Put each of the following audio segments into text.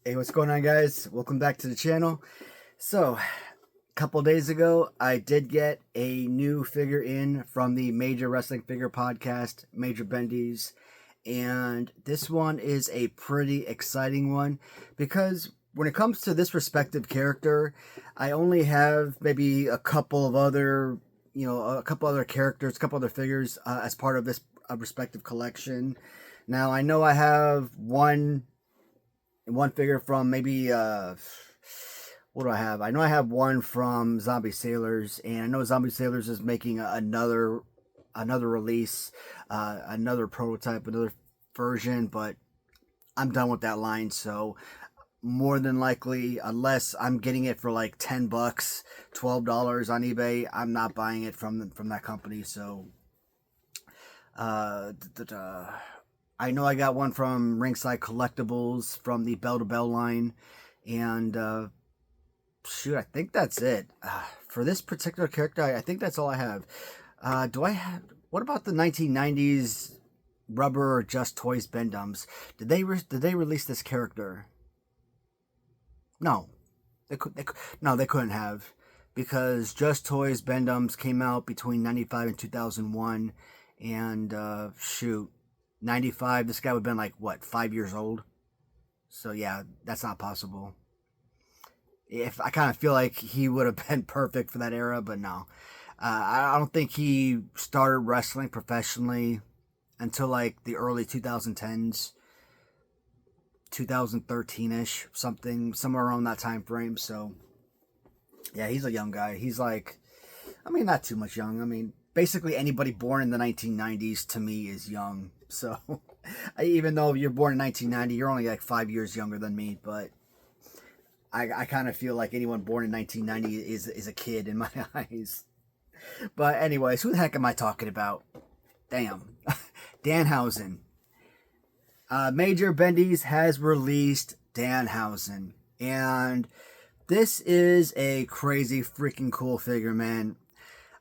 Hey, what's going on, guys? Welcome back to the channel. So, a couple days ago, I did get a new figure in from the Major Wrestling Figure Podcast, Major Bendies, and this one is a pretty exciting one because when it comes to this respective character, I only have maybe a couple of other, a couple other characters, a couple other figures as part of this respective collection. Now, I know I have one figure from maybe what do I have? I know I have one from Zombie Sailors, and I know Zombie Sailors is making another release, another prototype, another version, but I'm done with that line. So more than likely, unless I'm getting it for like $10, $12 on eBay, I'm not buying it from that company. So uh, I know I got one from Ringside Collectibles from the Bell to Bell line, and shoot, I think that's it for this particular character. I think that's all I have. Do I have? What about the 1990s Rubber or Just Toys Bendies? Did they release this character? No, they couldn't have, because Just Toys Bendies came out between 95 and 2001, and shoot. 95, this guy would have been like, what, 5 years old? So yeah, that's not possible. If I kind of feel like he would have been perfect for that era, but no. I don't think he started wrestling professionally until like the early 2010s, 2013-ish, somewhere around that time frame. So yeah, he's a young guy. He's like, I mean, not too much young. I mean, basically anybody born in the 1990s to me is young. So even though you're born in 1990, you're only like 5 years younger than me. But I kind of feel like anyone born in 1990 is a kid in my eyes. But anyways, who the heck am I talking about? Damn. Danhausen. Major Bendies has released Danhausen. And this is a crazy freaking cool figure, man.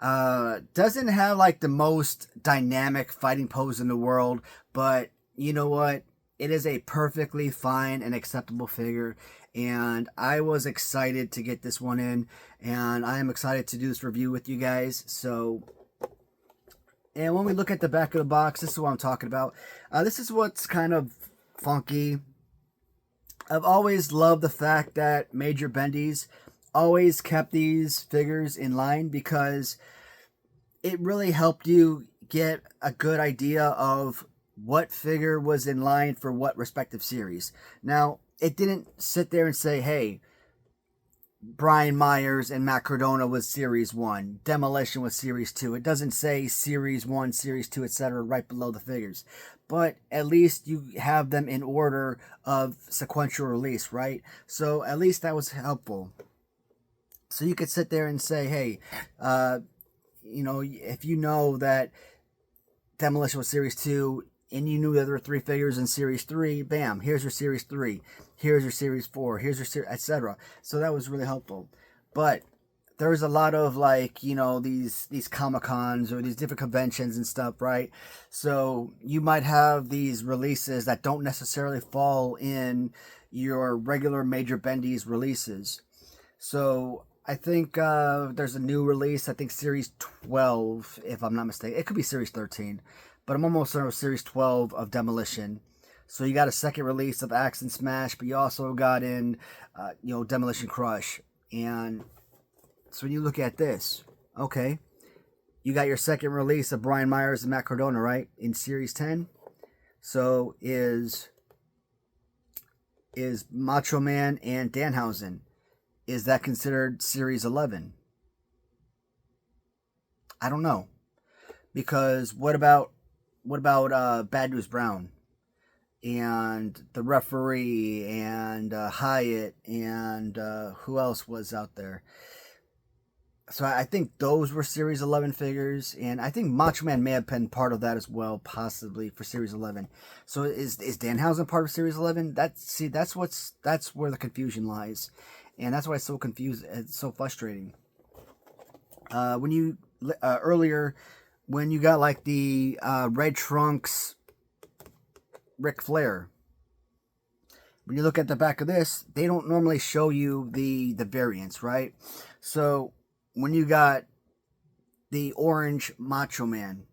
Doesn't have like the most dynamic fighting pose in the world, but you know what? It is a perfectly fine and acceptable figure, and I was excited to get this one in, and I am excited to do this review with you guys. So, and when we look at the back of the box, this is what I'm talking about. This is what's kind of funky. I've always loved the fact that Major Bendies always kept these figures in line, because it really helped you get a good idea of what figure was in line for what respective series. Now, it didn't sit there and say, hey, Brian Myers and Matt Cardona was Series 1, Demolition was Series 2. It doesn't say Series 1, Series 2, etc. right below the figures. But at least you have them in order of sequential release, right? So at least that was helpful. So you could sit there and say, hey, if you know that Demolition was Series 2, and you knew that there were 3 figures in Series 3, bam, here's your Series 3, here's your Series 4, here's your Series, etc. So that was really helpful. But there's a lot of, like, these Comic-Cons or these different conventions and stuff, right? So you might have these releases that don't necessarily fall in your regular Major Bendies releases. So I think there's a new release, I think Series 12, if I'm not mistaken. It could be Series 13, but I'm almost certain it was Series 12 of Demolition. So you got a second release of Axe and Smash, but you also got in, Demolition Crush. And so when you look at this, okay, you got your second release of Brian Myers and Matt Cardona, right, in Series 10. So is Macho Man and Danhausen, is that considered Series 11? I don't know. Because what about Bad News Brown and the referee and Hyatt and who else was out there? So I think those were Series 11 figures, and I think Macho Man may have been part of that as well, possibly for Series 11. So is Danhausen part of Series 11? That's where the confusion lies, and that's why it's so confused. It's so frustrating. When you earlier, when you got like the red trunks Ric Flair, when you look at the back of this, they don't normally show you the variants, right? So when you got the orange Macho Man,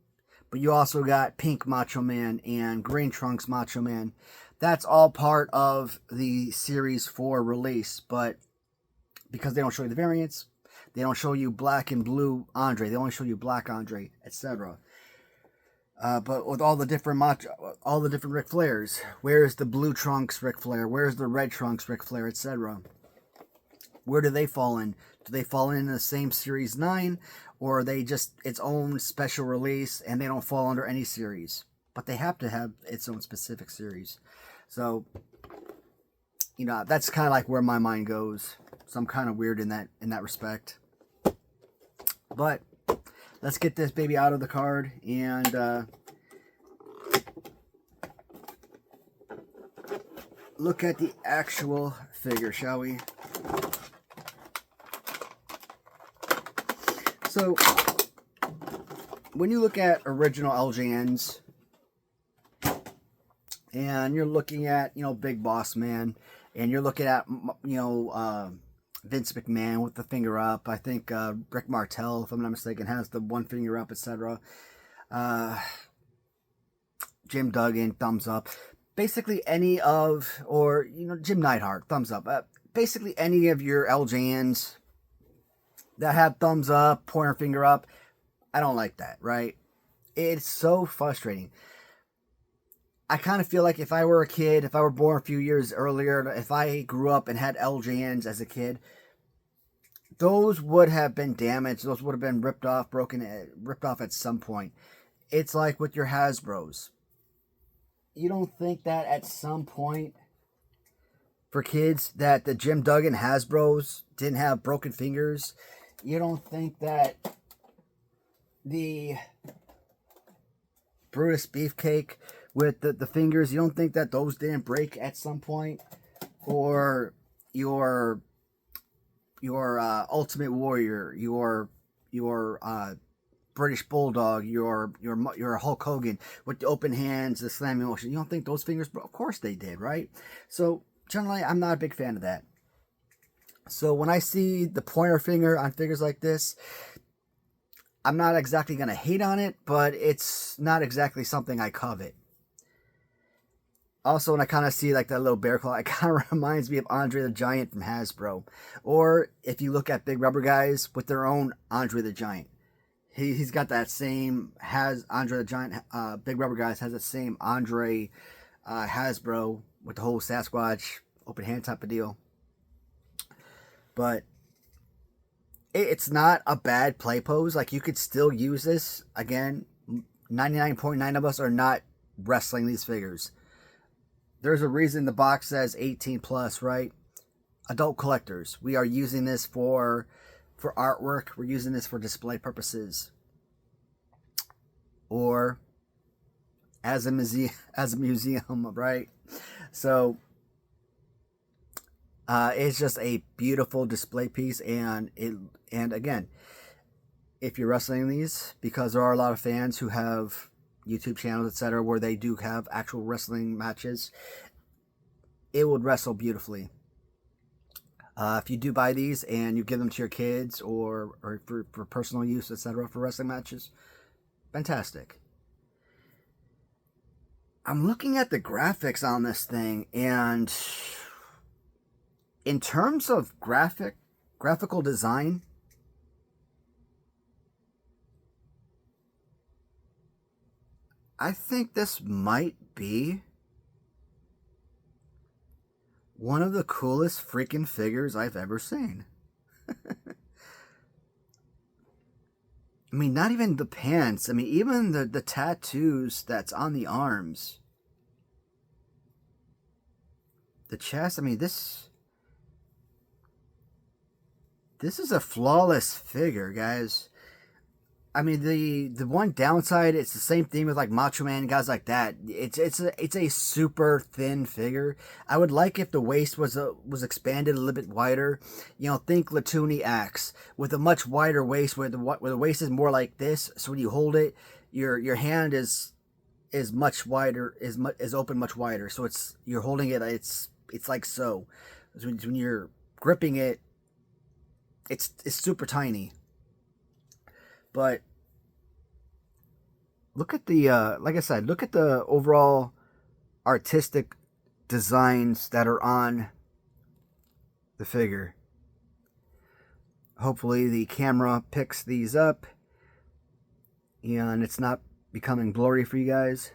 but you also got pink Macho Man and green trunks Macho Man, that's all part of the Series 4 release. But because they don't show you the variants, they don't show you black and blue Andre, they only show you black Andre, etc. But with all the different Ric Flairs, where's the blue trunks Ric Flair? Where's the red trunks Ric Flair, etc.? Where do they fall in? Do they fall in the same Series 9? Or are they just its own special release and they don't fall under any series? But they have to have its own specific series. So, that's kind of like where my mind goes. So I'm kind of weird in that respect. But let's get this baby out of the card and look at the actual figure, shall we? So, when you look at original LJNs, and you're looking at, Big Boss Man, and you're looking at, Vince McMahon with the finger up. I think Rick Martel, if I'm not mistaken, has the one finger up, etc. Jim Duggan, thumbs up. Basically any of, or, Jim Neidhart, thumbs up. Basically any of your LJNs that have thumbs up, pointer finger up, I don't like that, right? It's so frustrating. I kind of feel like if I were a kid, if I were born a few years earlier, if I grew up and had LJNs as a kid, those would have been damaged. Those would have been ripped off at some point. It's like with your Hasbros. You don't think that at some point for kids that the Jim Duggan Hasbros didn't have broken fingers? You don't think that the Brutus Beefcake with the fingers, you don't think that those didn't break at some point? Or your Ultimate Warrior, your British Bulldog, your Hulk Hogan with the open hands, the slamming motion. You don't think those fingers broke? Of course they did, right? So generally, I'm not a big fan of that. So when I see the pointer finger on figures like this, I'm not exactly going to hate on it, but it's not exactly something I covet. Also, when I kind of see like that little bear claw, it kind of reminds me of Andre the Giant from Hasbro. Or if you look at Big Rubber Guys with their own Andre the Giant. He's got that same, Andre the Giant, Big Rubber Guys has the same Andre Hasbro with the whole Sasquatch open hand type of deal. But it's not a bad play pose. Like, you could still use this. Again, 99.9% of us are not wrestling these figures. There's a reason the box says 18 plus, right? Adult collectors. We are using this for artwork. We're using this for display purposes. Or as a museum, right? So it's just a beautiful display piece, and again, if you're wrestling these, because there are a lot of fans who have YouTube channels, etc., where they do have actual wrestling matches, it would wrestle beautifully. If you do buy these and you give them to your kids or for personal use, etc., for wrestling matches, fantastic. I'm looking at the graphics on this thing, and in terms of graphical design, I think this might be one of the coolest freaking figures I've ever seen. I mean, not even the pants. I mean, even the tattoos that's on the arms. The chest. I mean, this is a flawless figure, guys. I mean, the one downside, it's the same thing with like Macho Man and guys like that. It's a super thin figure. I would like if the waist was expanded a little bit wider. You know, think Latuni Axe with a much wider waist, where the waist is more like this. So when you hold it, your hand is much wider, is open much wider. So you're holding it. It's it's like so. When you're gripping it, it's super tiny. But look at the like I said, look at the overall artistic designs that are on the figure. Hopefully the camera picks these up and it's not becoming blurry for you guys.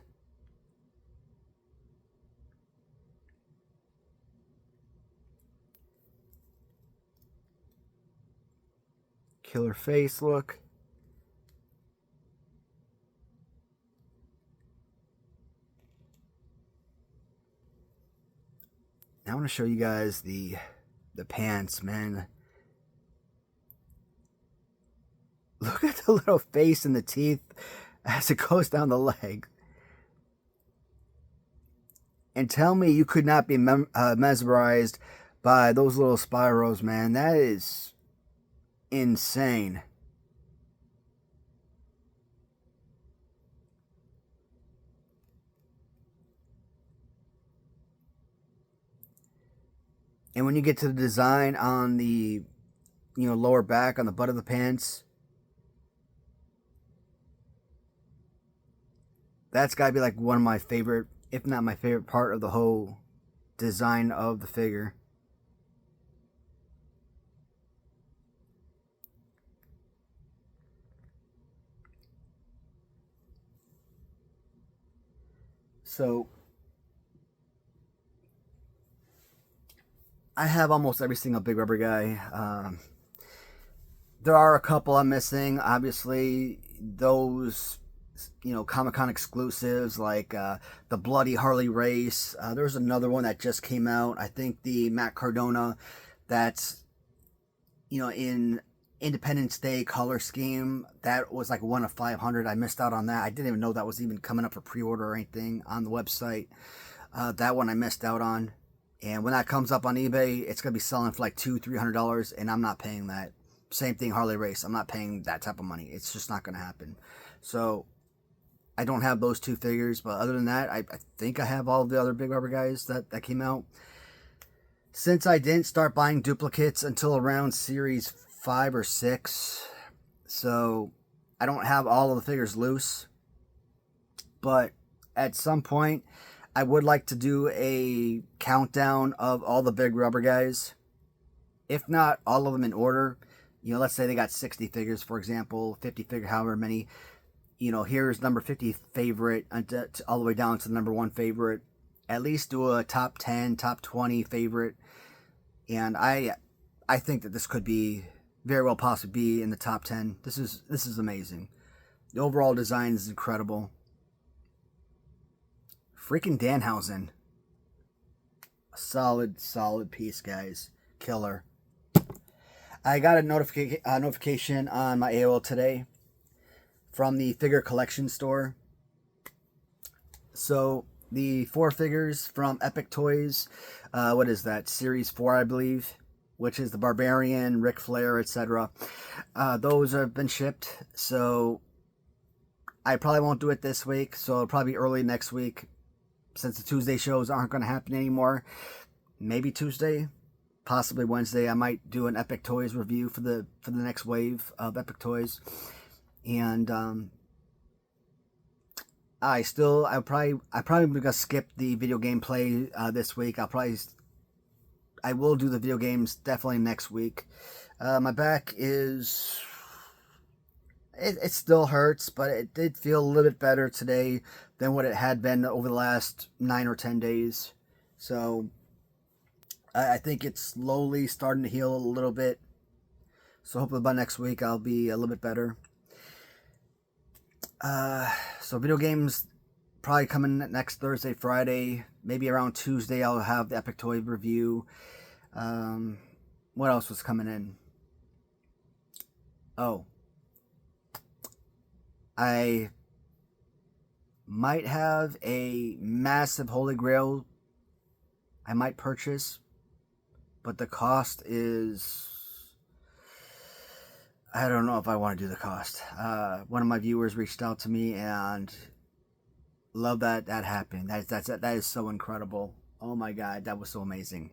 Killer face look. Now I want to show you guys the pants, man. Look at the little face and the teeth as it goes down the leg. And tell me you could not be mesmerized by those little spirals, man. That is insane. And when you get to the design on the, lower back on the butt of the pants, that's got to be like one of my favorite, if not my favorite part of the whole design of the figure. So I have almost every single Big Rubber guy. There are a couple I'm missing. Obviously, those Comic-Con exclusives like the Bloody Harley Race. There's another one that just came out. I think the Matt Cardona that's in Independence Day color scheme. That was like 1 of 500. I missed out on that. I didn't even know that was even coming up for pre-order or anything on the website. That one I missed out on. And when that comes up on eBay, it's going to be selling for like $200-$300, and I'm not paying that. Same thing, Harley Race. I'm not paying that type of money. It's just not going to happen. So I don't have those two figures, but other than that, I think I have all the other Big Rubber guys that came out. Since I didn't start buying duplicates until around Series 5 or 6, so I don't have all of the figures loose. But at some point, I would like to do a countdown of all the Big Rubber guys. If not all of them in order. Let's say they got 60 figures, for example, 50 figure, however many. Here's number 50 favorite all the way down to the number 1 favorite. At least do a top 10, top 20 favorite. And I think that this could be very well possibly be in the top 10. This is amazing. The overall design is incredible. Freaking Danhausen. A solid piece, guys. Killer. I got a notification on my AOL today from the figure collection store. So the 4 figures from Epic Toys, what is that? Series 4, I believe, which is the Barbarian, Ric Flair, etc. Those have been shipped, so I probably won't do it this week, so it'll probably be early next week. Since the Tuesday shows aren't going to happen anymore, maybe Tuesday, possibly Wednesday, I might do an Epic Toys review for the next wave of Epic Toys. And I probably gonna skip the video game play this week. I will do the video games definitely next week. My back is it still hurts, but it did feel a little bit better today than what it had been over the last 9 or 10 days. So I think it's slowly starting to heal a little bit. So hopefully by next week I'll be a little bit better. So video games probably coming next Thursday, Friday. Maybe around Tuesday I'll have the Epic Toy review. What else was coming in? Oh, I might have a massive Holy Grail I might purchase, but the cost is... I don't know if I want to do the cost. One of my viewers reached out to me and love that happened. That is so incredible. Oh my God, that was so amazing.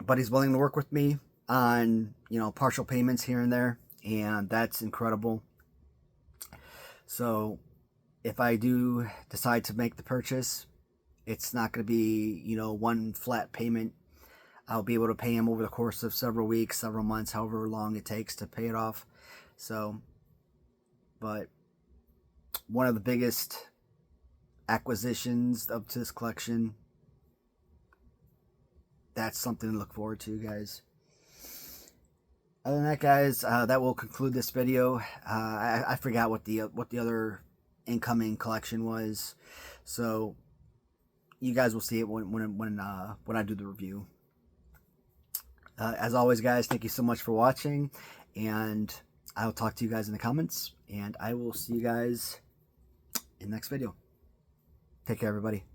But he's willing to work with me on, you know, partial payments here and there, and that's incredible. So if I do decide to make the purchase, it's not going to be, you know, one flat payment. I'll be able to pay him over the course of several weeks, several months, however long it takes to pay it off. So, but one of the biggest acquisitions of this collection, that's something to look forward to, guys. Other than that, guys, that will conclude this video. I forgot what the other incoming collection was, so you guys will see it when I do the review. As always, guys, thank you so much for watching, and I'll talk to you guys in the comments, and I will see you guys in the next video. Take care, everybody.